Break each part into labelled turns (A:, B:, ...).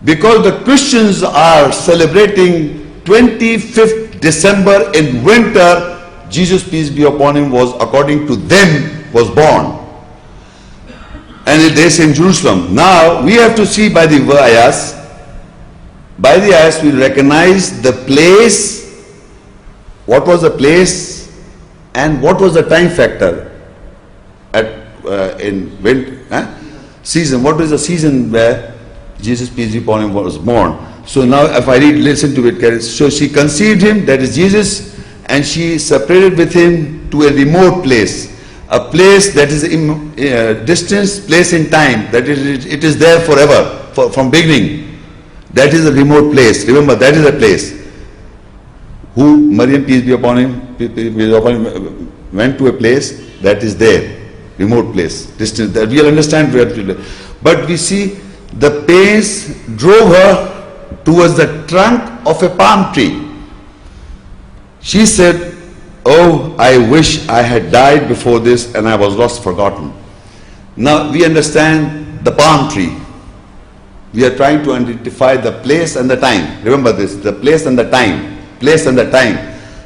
A: Because the Christians are celebrating 25th December in winter, Jesus, peace be upon him, was, according to them, was born. And they say in Jerusalem. Now we have to see by the ayahs. By the ayahs we recognize the place. What was the place and what was the time factor at in winter season? What was the season where Jesus, peace be upon him, was born? So now if I read, listen to it. So she conceived him, that is Jesus, and she separated with him to a remote place. A place that is in distance, place in time, that it is there forever, from beginning. That is a remote place. Remember, that is a place. Who, Maryam, peace be upon him, went to a place that is there, remote place, distance. That we'll understand where to live. But we see the pains drove her towards the trunk of a palm tree. She said, "Oh, I wish I had died before this and I was lost, forgotten." Now we understand the palm tree. We are trying to identify the place and the time. Remember this, the place and the time. Place and the time.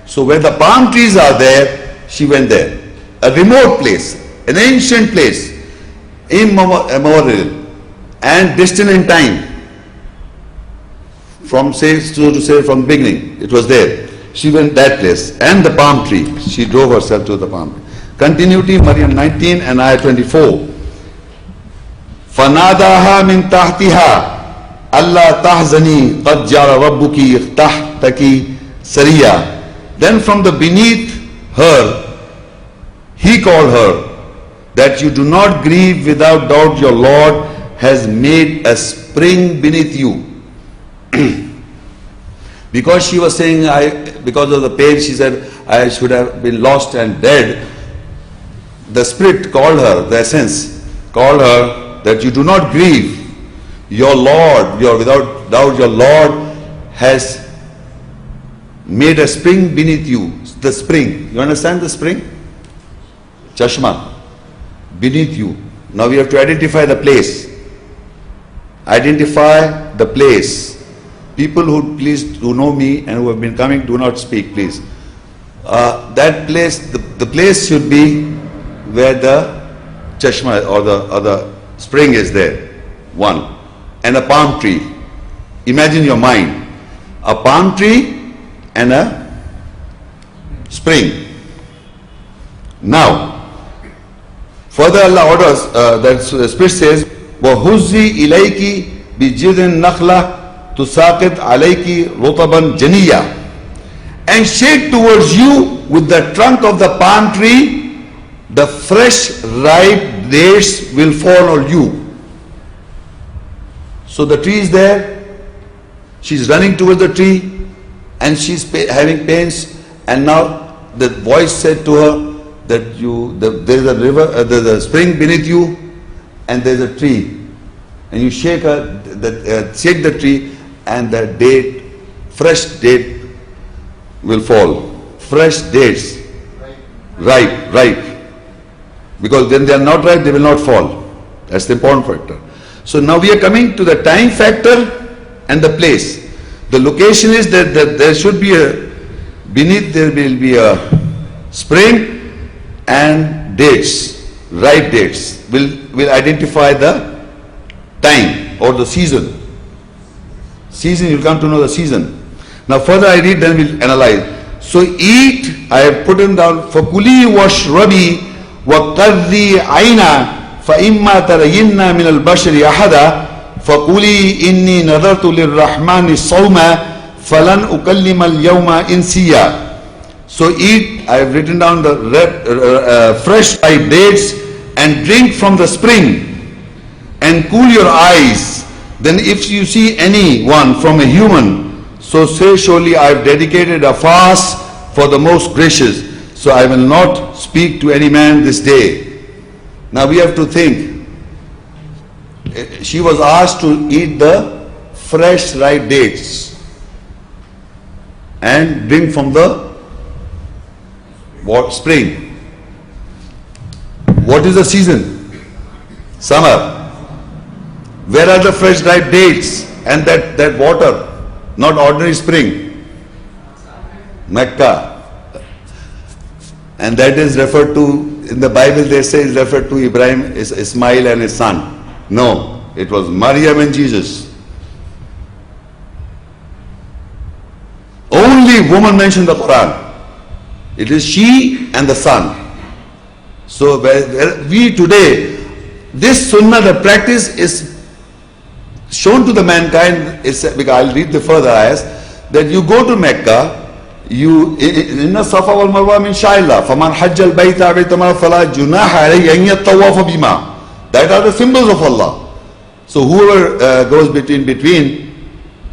A: So where the palm trees are there, she went there. A remote place, an ancient place, immemorial and distant in time. From, say, so to say, from beginning, it was there. She went that place, and the palm tree. She drove herself to the palm tree. Continuity, Maryam 19 and ayah 24. فَنَادَاهَا مِن تَحْتِهَا أَلَّا تَحْزَنِي قَدْ جَعَلَ رَبُّكِ تَحْتَكِ سَرِيًّا. Then from the beneath her, he called her, that you do not grieve, without doubt your Lord has made a spring beneath you. Because she was saying, because of the pain, she said, I should have been lost and dead. The Spirit called her, the essence, called her that you do not grieve. Your Lord, without doubt your Lord has made a spring beneath you. The spring. You understand the spring? Chashma. Beneath you. Now we have to identify the place. Identify the place. People who know me and who have been coming, do not speak, please. That place, the place should be where the chashma or the spring is there. One. And a palm tree. Imagine your mind. A palm tree and a spring. Now, further Allah orders, that Spirit says, وَهُزِّي إِلَيْكِ بِجِذٍ نَخْلَةٍ تُسَاقِطْ عَلَيْكِ رُطَبًا جَنِيًّا. And shake towards you with the trunk of the palm tree, the fresh ripe dates will fall on you. So the tree is there, she's running towards the tree and she's having pains, and now the voice said to her that there is a river, there's a spring beneath you and there's a tree, and you shake shake the tree and the date, fresh date will fall. Fresh dates, ripe. Because when they are not ripe, they will not fall. That's the important factor. So now we are coming to the time factor and the place. The location is that there should be beneath there will be a spring and dates, ripe dates will identify the time or the season. Season, you'll come to know the season. Now further I read, then we'll analyze. So eat, I have put them down, فَكُلِي وَاشْرَبِي وَقَرِّي عَيْنًا فَإِمَّا تَرَيِنَّ مِنَ الْبَشَرِ أَحَدًا فَقُولِي إِنِّي نَذَرْتُ لِلرَّحْمَنِ صَوْمًا فَلَنْ أُكَلِّمَ الْيَوْمَ إِنْسِيًّا. So eat, I have written down the fresh ripe dates, and drink from the spring, and cool your eyes. Then if you see anyone from a human, so say, surely I have dedicated a fast for the most gracious, so I will not speak to any man this day. Now we have to think. She was asked to eat the fresh ripe dates and drink from the spring. What is the season? Summer. Where are the fresh ripe dates And that water, not ordinary spring, Mecca. And that is referred to, in the Bible they say is referred to Ibrahim, Ismail and his son. No, it was Maryam and Jesus. Only woman mentioned in the Quran. It is she and the son. So we today, this sunnah, the practice is shown to the mankind, because I'll read the further ayahs, that you go to Mecca, inna safa wal marwa min sha'illah, faman hajja al bayta aw itamara fala junaha alayhi an yatawafa bima. That are the symbols of Allah. So whoever goes between,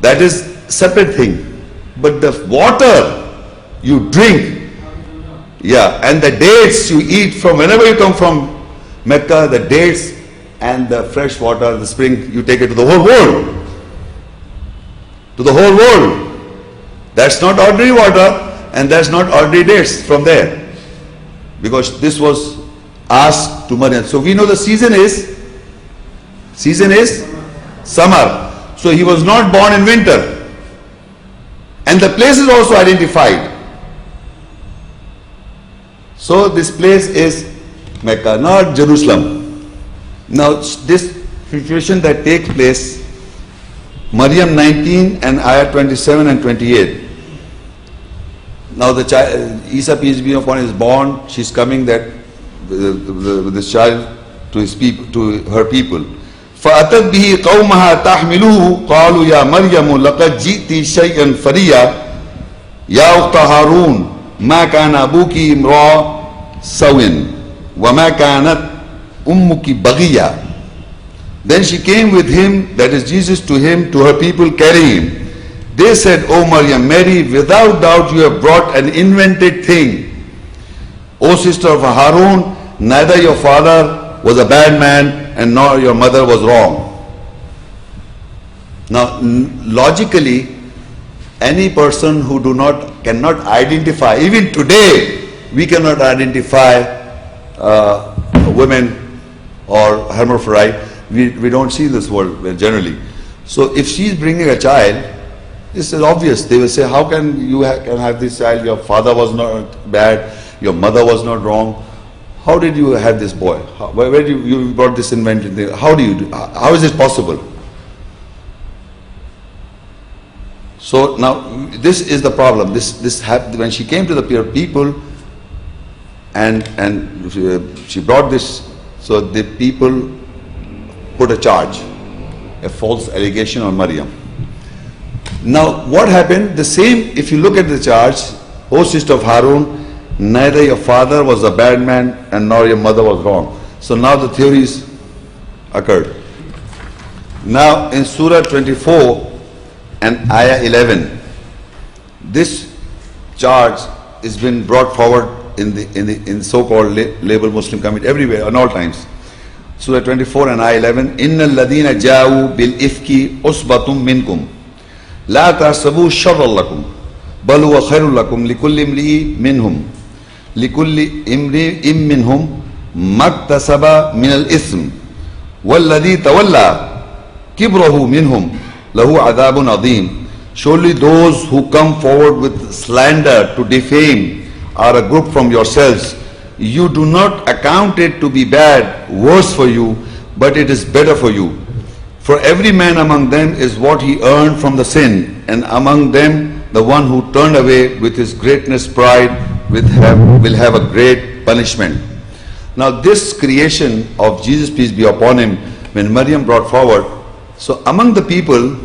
A: that is separate thing. But the water you drink, yeah, and the dates you eat from whenever you come from Mecca, the dates and the fresh water, the spring, you take it to the whole world. To the whole world. That's not ordinary water and that's not ordinary dates from there. Because this was asked to Maryam. So we know the season is summer. So he was not born in winter. And the place is also identified. So this place is Mecca, not Jerusalem. Now this situation that takes place, Maryam 19 and ayah 27 and 28. Now the child, Essa peace be upon him, is born. She's coming that with this child to his people, to her people. فأتت به قومها تحمله قالوا يا مريم لقد جئت شيئا فريا يا أخت هارون ما كان أبوك امرأ سوء وما كانت أمك بغيا. Then she came with him, that is Jesus, to him, to her people, carrying him. They said, O Maryam, Mary, without doubt you have brought an invented thing. O sister of Harun, neither your father was a bad man and nor your mother was wrong. Now, logically, any person who cannot identify, even today, we cannot identify women or hermaphrodite. We don't see this world generally. So if she is bringing a child, this is obvious. They will say, how can you can have this child? Your father was not bad, your mother was not wrong. How did you have this boy? Where did you brought this invention? How is it possible? So now this is the problem. This happened when she came to the people, and she brought this. So the people put a charge, a false allegation on Maryam. Now what happened? The same, if you look at the charge, O sister of Harun, neither your father was a bad man and nor your mother was wrong. So now the theories occurred. Now in Surah 24 and Ayah 11, this charge has been brought forward in so-called label Muslim community everywhere, on all times. Surah 24 and Ayah 11, Innal ladina ja'u bil ifki usbatum minkum la tahsabu sharran lakum bal huwa khairul lakum likulli imri'in minhum likulli imri'in minhum maktasaba min al-ithm walladhi tawalla kibrahu minhum lahu adhabun adhim. Surely those who come forward with slander to defame are a group from yourselves. You do not account it to be bad, worse for you, but it is better for you. For every man among them is what he earned from the sin, and among them the one who turned away with his greatness pride will have a great punishment. Now this creation of Jesus, peace be upon him, when Maryam brought forward, so among the people,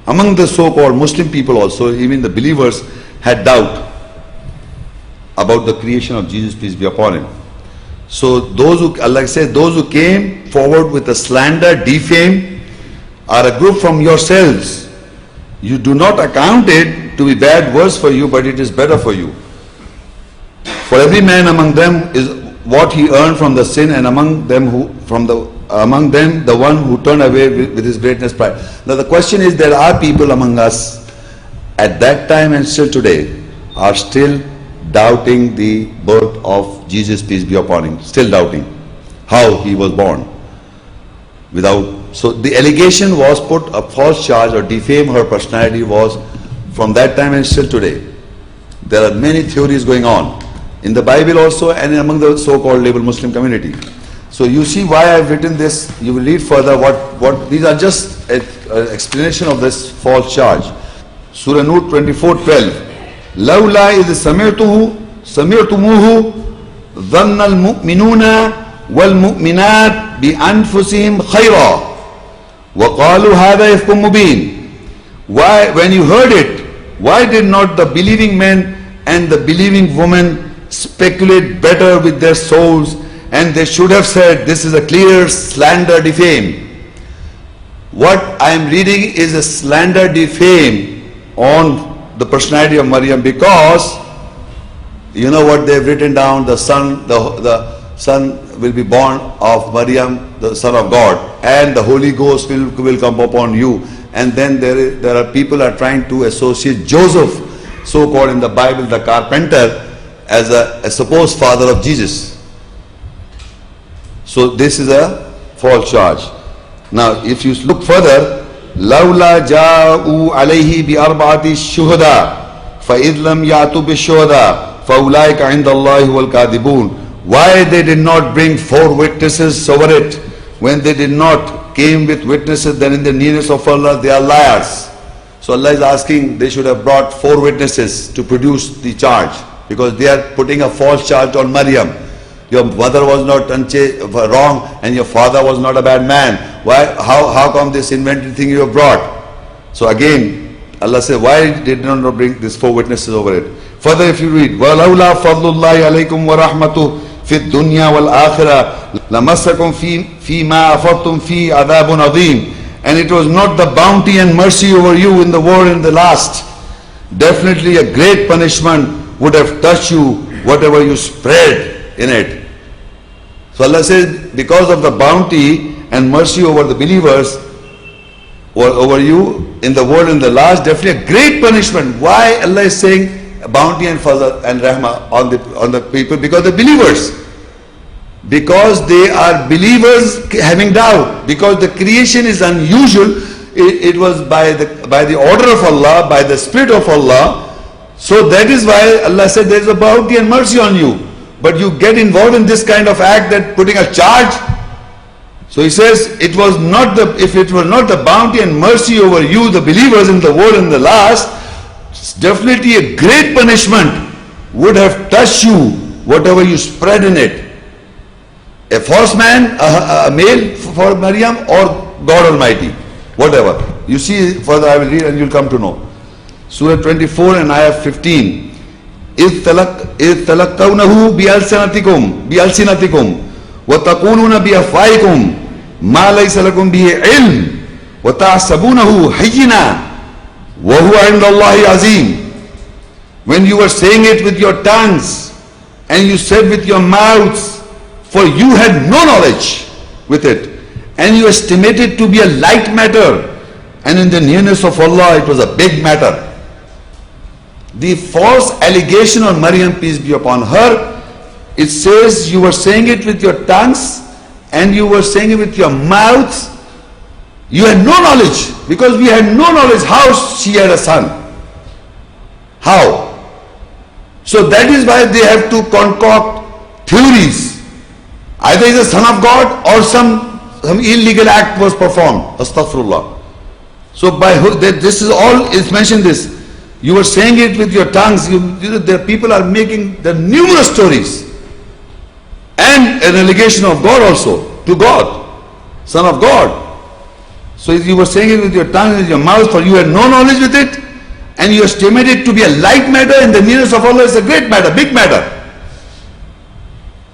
A: among the so-called Muslim people also, even the believers had doubt about the creation of Jesus, peace be upon him. So those who, Allah says, those who came forward with a slander, defame, are a group from yourselves. You do not account it to be bad, worse for you, but it is better for you. For every man among them is what he earned from the sin, and among them the one who turned away with his greatness pride. Now the question is, there are people among us at that time and still today are still doubting the birth of Jesus, peace be upon him, still doubting how he was born without So the allegation was put, a false charge or defame her personality was from that time and still today. There are many theories going on in the Bible also and among the so-called labeled Muslim community. So you see why I've written this. You will read further what these are just an explanation of this false charge. Surah An-Noor 24:12. لولا إذ سمعتموه ظن المؤمنون والمؤمنات بأنفسهم خيرا وقالوا هذا إفك مبين. Why, when you heard it, why did not the believing men and the believing women speculate better with their souls, and they should have said, this is a clear slander defame. What I am reading is a slander defame on the personality of Maryam, because you know what they've written down, the son will be born of Maryam, the son of God, and the Holy Ghost will come upon you. And then there are people are trying to associate Joseph, so-called in the Bible, the carpenter, as a supposed father of Jesus. So this is a false charge. Now if you look further, لولا جاءوا عليه بأربعة شهداء فإذ لم يأتوا بالشهداء فأولئك عند الله والكاذبون. Why they did not bring 4 witnesses over it? When they did not came with witnesses, then in the nearness of Allah they are liars. So Allah is asking, they should have brought 4 witnesses to produce the charge, because they are putting a false charge on Maryam. Your mother was not wrong and your father was not a bad man. Why? How come this invented thing you have brought? So again, Allah said, why did not bring these 4 witnesses over it? Further, if you read, وَلَوْلَا فَضْلُ اللَّهِ عَلَيْكُمْ وَرَحْمَتُهُ فِي الدُّنْيَا وَالْآخِرَةِ لَمَسَّكُمْ فِي مَا أَفَضْتُمْ فِي عَذَابٌ عَظِيمٌ. And it was not the bounty and mercy over you in the world in the last. Definitely a great punishment would have touched you, whatever you spread in it. So Allah says, because of the bounty and mercy over the believers, or over you in the world in the last, definitely a great punishment. Why Allah is saying bounty and fazl and rahmah on the people? Because the believers. Because they are believers having doubt. Because the creation is unusual. It was by the order of Allah, by the Spirit of Allah. So that is why Allah said there is a bounty and mercy on you. But you get involved in this kind of act, that putting a charge. So he says, if it was not the bounty and mercy over you, the believers in the world in the last, definitely a great punishment would have touched you, whatever you spread in it. A false man, a male for Maryam, or God Almighty, whatever. You see, further I will read and you will come to know. Surah 24 and ayah 15. إِذْ تَلَقَّوْنَهُ بِأَلْسِنَتِكُمْ وَتَقُولُونَ بِأَفْوَاهِكُمْ مَا لَيْسَ لَكُمْ بِهِ عِلْمٌ وَتَحْسَبُونَهُ هَيِّنًا وَهُوَ عِنْدَ اللَّهِ عَظِيمٌ. When you were saying it with your tongues and you said with your mouths, for you had no knowledge with it, and you estimated to be a light matter, and in the nearness of Allah it was a big matter. The false allegation on Maryam, peace be upon her, it says you were saying it with your tongues and you were saying it with your mouths. You had no knowledge, because we had no knowledge how she had a son. How? So that is why they have to concoct theories. Either he is a son of God or some illegal act was performed. Astaghfirullah. So by this is all is mentioned this. You were saying it with your tongues. The people are making the numerous stories. And an allegation of God also, to God, son of God. So you were saying it with your tongue and your mouth, for you had no knowledge with it, and you estimated it to be a light matter, in the nearness of Allah is a great matter, big matter.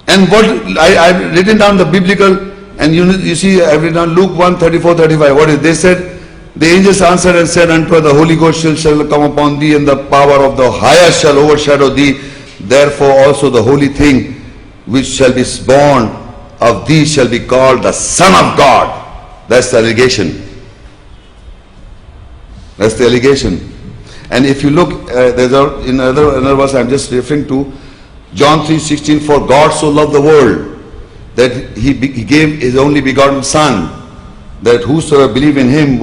A: And what I've written down the biblical, and you see I've written down Luke 1:34-35. What is? They said, the angels answered and said unto her, the Holy Ghost shall come upon thee, and the power of the highest shall overshadow thee. Therefore also the holy thing which shall be born of thee shall be called the Son of God. That's the allegation. That's the allegation. And if you look, there's another verse I'm just referring to, John 3:16. For God so loved the world that he gave his only begotten Son, that whosoever believe in him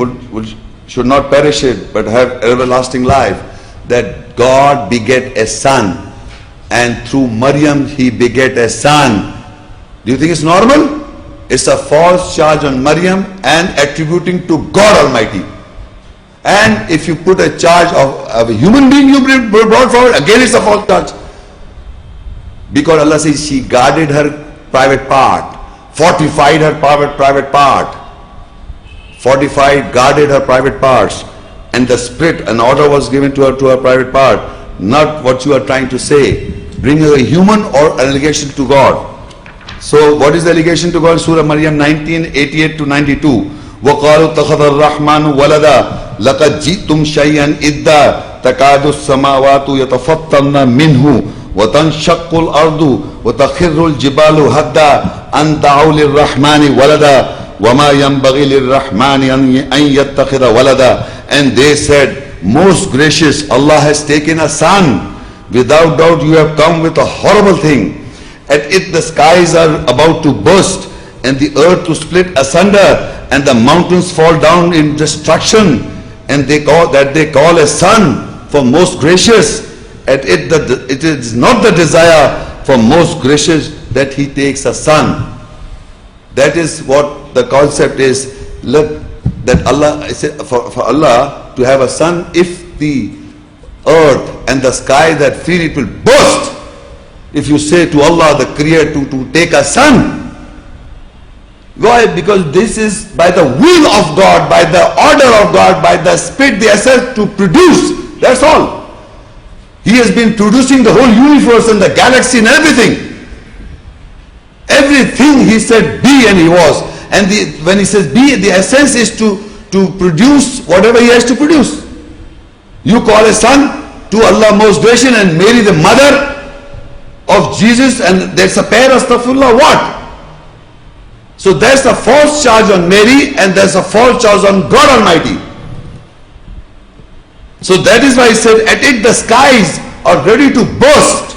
A: should not perish it, but have everlasting life, that God beget a son, and through Maryam he beget a son. Do you think it's normal? It's a false charge on Maryam and attributing to God Almighty. And if you put a charge of a human being you brought forward, again it's a false charge. Because Allah says she guarded her private part, fortified her private part, fortified, guarded her private parts, and the spirit, an order was given to her private part, not what you are trying to say, bringing a human or an allegation to God. So what is the allegation to God? Surah Maryam 19:88 to 92. وَقَالُوا اتَّخَذَ الرَّحْمَنُ وَلَدًا لَقَدْ جِئْتُمْ شَيْئًا إِدًّا تَكَادُ السَّمَاوَاتُ يَتَفَطَّرْنَ مِنْهُ وَتَنشَقُّ الْأَرْضُ وَتَخِرُّ الْجِبَالُ هَدًّا أَن دَعَوْا لِلرَّحْمَنِ وَلَدًا وَمَا يَنبَغِي لِلرَّحْمَنِ أَن يَتَّخِذَ وَلَدًا. And they said, most gracious, Allah has taken a son. Without doubt you have come with a horrible thing. At it the skies are about to burst, and the earth to split asunder, and the mountains fall down in destruction, and they call a son for most gracious. At it it is not the desire for most gracious that he takes a son. That is what the concept is. Look, that Allah, for Allah to have a son, if the earth and the sky that feel it will burst. If you say to Allah, the Creator, to take a son. Why? Because this is by the will of God, by the order of God, by the Spirit, the Essa to produce. That's all. He has been producing the whole universe and the galaxy and everything. Everything he said be, and he was. And when he says be, the essence is to produce whatever he has to produce. You call a son to Allah most gracious and Mary the mother of Jesus, and that's a pair, astaghfirullah, what? So that's a false charge on Mary, and there's a false charge on God Almighty. So that is why he said, at it the skies are ready to burst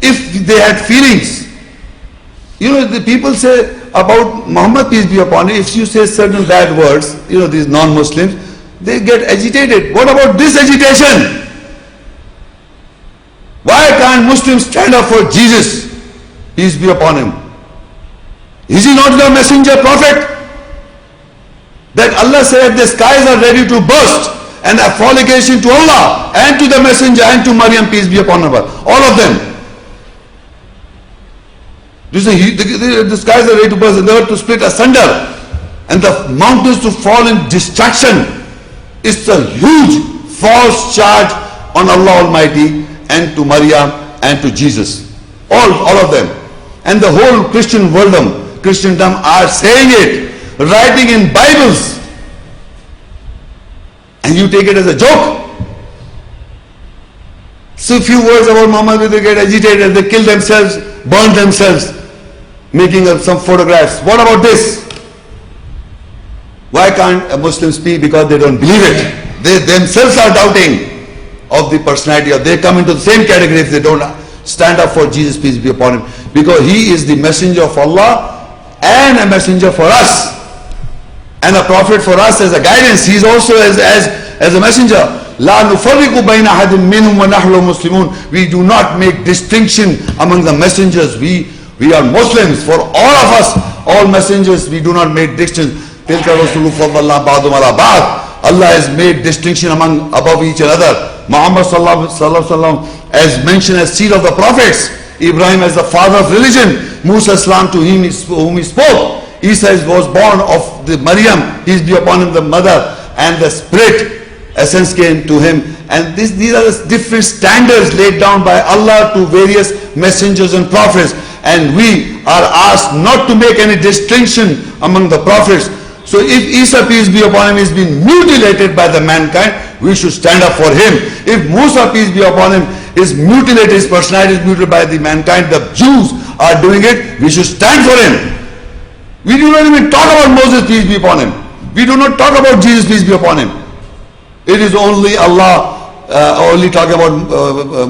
A: if they had feelings. You know, the people say about Muhammad, peace be upon him, if you say certain bad words, you know, these non-Muslims, they get agitated. What about this agitation? Why can't Muslims stand up for Jesus, peace be upon him? Is he not the messenger prophet? That Allah said the skies are ready to burst, and a fornication to Allah and to the messenger and to Maryam, peace be upon her, all of them. You say the skies are ready to burst and the earth to split asunder and the mountains to fall in distraction. It's a huge false charge on Allah Almighty and to Maryam and to Jesus. All of them. And the whole Christendom are saying it, writing in Bibles. And you take it as a joke. So few words about Muhammad, they get agitated, they kill themselves, burn themselves, making some photographs. What about this? Why can't a Muslim speak? Because they don't believe it. They themselves are doubting of the personality, or they come into the same category if they don't stand up for Jesus, peace be upon him. Because he is the messenger of Allah and a messenger for us, and a prophet for us as a guidance. He is also as a messenger. La nufarriqu bayna ahadin minhum wa nahnu muslimun. We do not make distinction among the messengers. We are Muslims. For all of us, all messengers, we do not make distinction. Tilka rasulu faddalna ba'dhum ala ba'd. Allah has made distinction above each another. Muhammad sallallahu alaihi wasallam as mentioned as seed of the prophets. Ibrahim as the father of religion. Musa Islam to whom he spoke. Essa was born of the Maryam, peace be upon him, the mother, and the spirit essence came to him. And these are the different standards laid down by Allah to various messengers and prophets. And we are asked not to make any distinction among the prophets. So if Essa, peace be upon him, is being mutilated by the mankind, we should stand up for him. If Musa, peace be upon him, is mutilated, his personality is mutilated by the mankind, the Jews are doing it, we should stand for him. We do not even talk about Moses, peace be upon him. We do not talk about Jesus, peace be upon him. It is only Allah, only talking about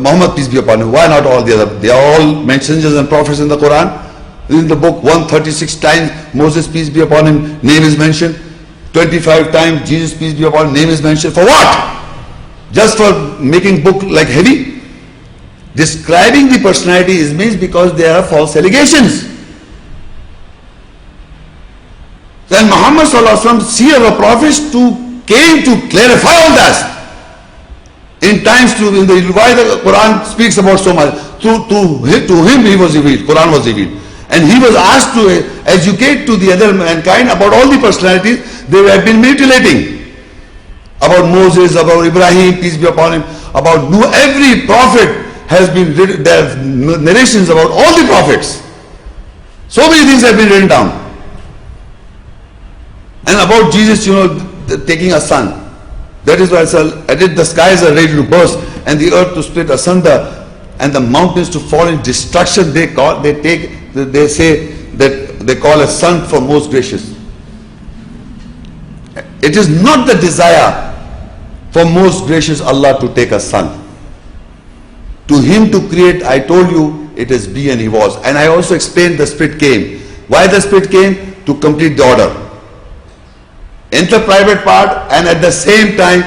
A: Muhammad, peace be upon him. Why not all the other? They are all messengers and prophets in the Quran. In the book 136 times Moses, peace be upon him, name is mentioned. 25 times Jesus, peace be upon him, name is mentioned. For what? Just for making book like heavy? Describing the personality is means because there are false allegations. Then Muhammad sallallahu alaihi wasallam, seer of prophets, came to clarify all that. In times in the why the Quran speaks about so much. To him he was revealed, Quran was revealed. And he was asked to educate to the other mankind about all the personalities they have been mutilating. About Moses, about Ibrahim, peace be upon him, about Noah. Every prophet has been written, there are narrations about all the prophets. So many things have been written down. And about Jesus, taking a son. That is why the skies are ready to burst and the earth to split asunder and the mountains to fall in destruction. They say that they call a son for most gracious. It is not the desire for most gracious Allah to take a son. To him to create, I told you, it is be and he was. And I also explained the split came. Why the split came? To complete the order. Enter private part and at the same time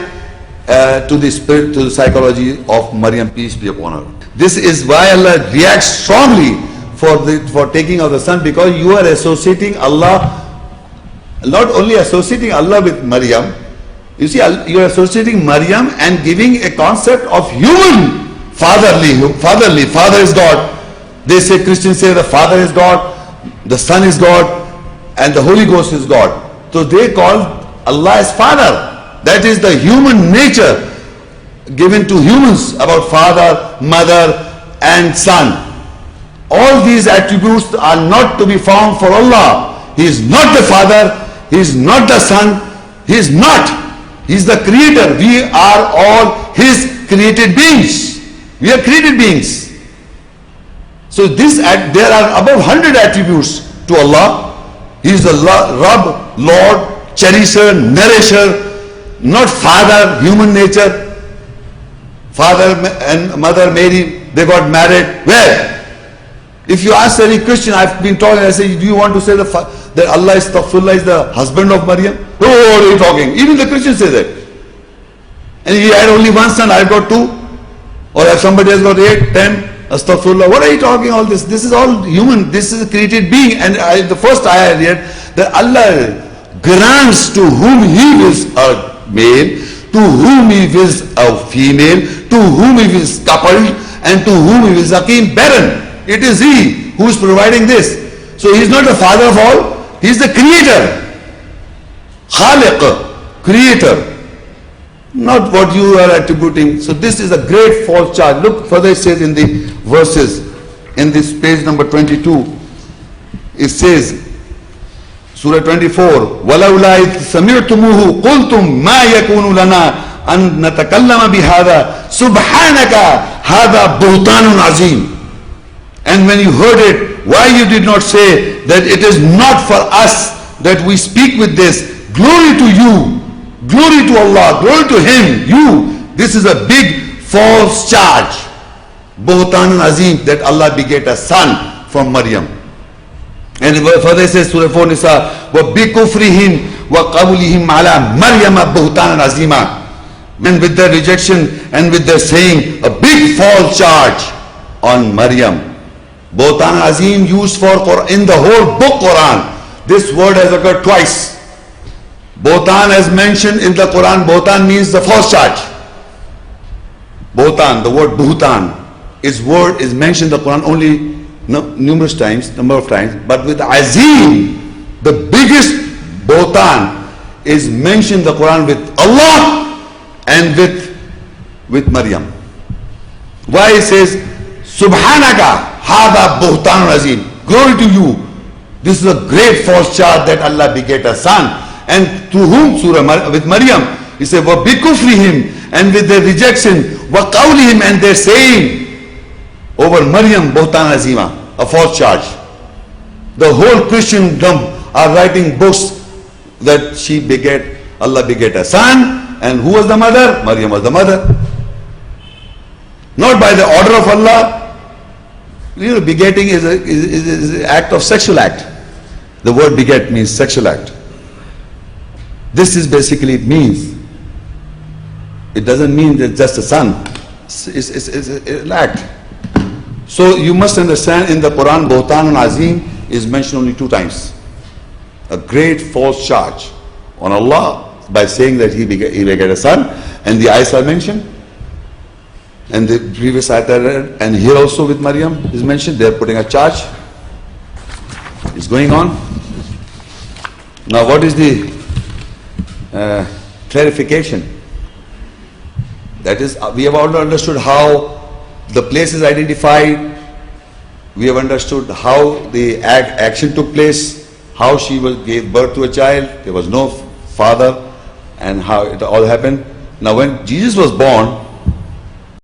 A: to the spirit, to the psychology of Maryam, peace be upon her. This is why Allah reacts strongly for taking of the son, because you are associating Allah, not only associating Allah with Maryam, you see, you are associating Maryam and giving a concept of human fatherly, father is God. They say, Christians say the Father is God, the Son is God, and the Holy Ghost is God. So they call Allah as Father. That is the human nature given to humans about Father, Mother and Son. All these attributes are not to be found for Allah. He is not the Father, He is not the Son, He is not. He is the Creator. We are all His created beings. We are created beings. So there are above 100 attributes to Allah. He is the Rabb, Lord, Cherisher, Nourisher, not Father, human nature. Father and Mother Mary, they got married. Where? If you ask any Christian, I've been talking, I say, do you want to say that Allah is the husband of Maryam? Oh, what are you talking? Even the Christians say that. And he had only one son, I've got two. Or if somebody has got 8, 10, astaghfirullah. What are you talking all this? This is all human. This is a created being. And the first ayah I read that Allah grants to whom He wills a male, to whom He wills a female, to whom He wills coupled, and to whom He wills Akim barren. It is He who is providing this. So He is not the father of all. He is the creator. Khaliq, creator. Not what you are attributing. So this is a great false charge. Look further, it says in the verses, in this page number 22, it says, Surah 24, وَلَوْلَا إِذْ سَمِعْتُمُوهُ قُلْتُمْ مَا يَكُونُ لَنَا أَن نَتَكَلَّمَ بِهَذَا سُبْحَانَكَ هَذَا بُهْتَانٌ عَظِيمٌ. And when you heard it, why you did not say that it is not for us that we speak with this? Glory to you. Glory to Allah, glory to Him, you. This is a big false charge. Buhtan Azim, that Allah begat a son from Maryam. And further it says, Surah 4 Nisa, وَبِكُفْرِهِمْ وَقَوْلِهِمْ عَلَى مَرْيَمَ بُهْتَانًا عَظِيمًا. And with their rejection and with their saying, a big false charge on Maryam. Buhtan Azim used for in the whole book Quran. This word has occurred twice. Bohtan as mentioned in the Quran, Bohtan means the false charge. Bohtan, the word Buhtan, its word is mentioned in the Quran only numerous times, number of times, but with Azim, the biggest Bohtan is mentioned in the Quran with Allah and with Maryam. Why it says, Subhanaka, Hada Buhtan Azim, glory to you. This is a great false charge that Allah begat a son. And to whom? Surah with Maryam. He said, وَبِكُفْرِهِمْ, and with their rejection, وَقَوْلِهِمْ, and their saying over Maryam, Buhtan Azima, a false charge. The whole Christendom are writing books that Allah begat a son, and who was the mother? Maryam was the mother. Not by the order of Allah. Begetting is an act of sexual act. The word beget means sexual act. This is basically it means. It doesn't mean that just a son. It's an act. So you must understand, in the Quran, Buhtan Azim is mentioned only 2 times. A great false charge on Allah by saying that he begat a son, and the ayahs are mentioned, and the previous ayat I read, and here also with Maryam is mentioned. They are putting a charge. It's going on. Now what is the clarification? That is, we have already understood how the place is identified. We have understood how the action took place, how she gave birth to a child. There was no father, and how it all happened. Now when Jesus was born,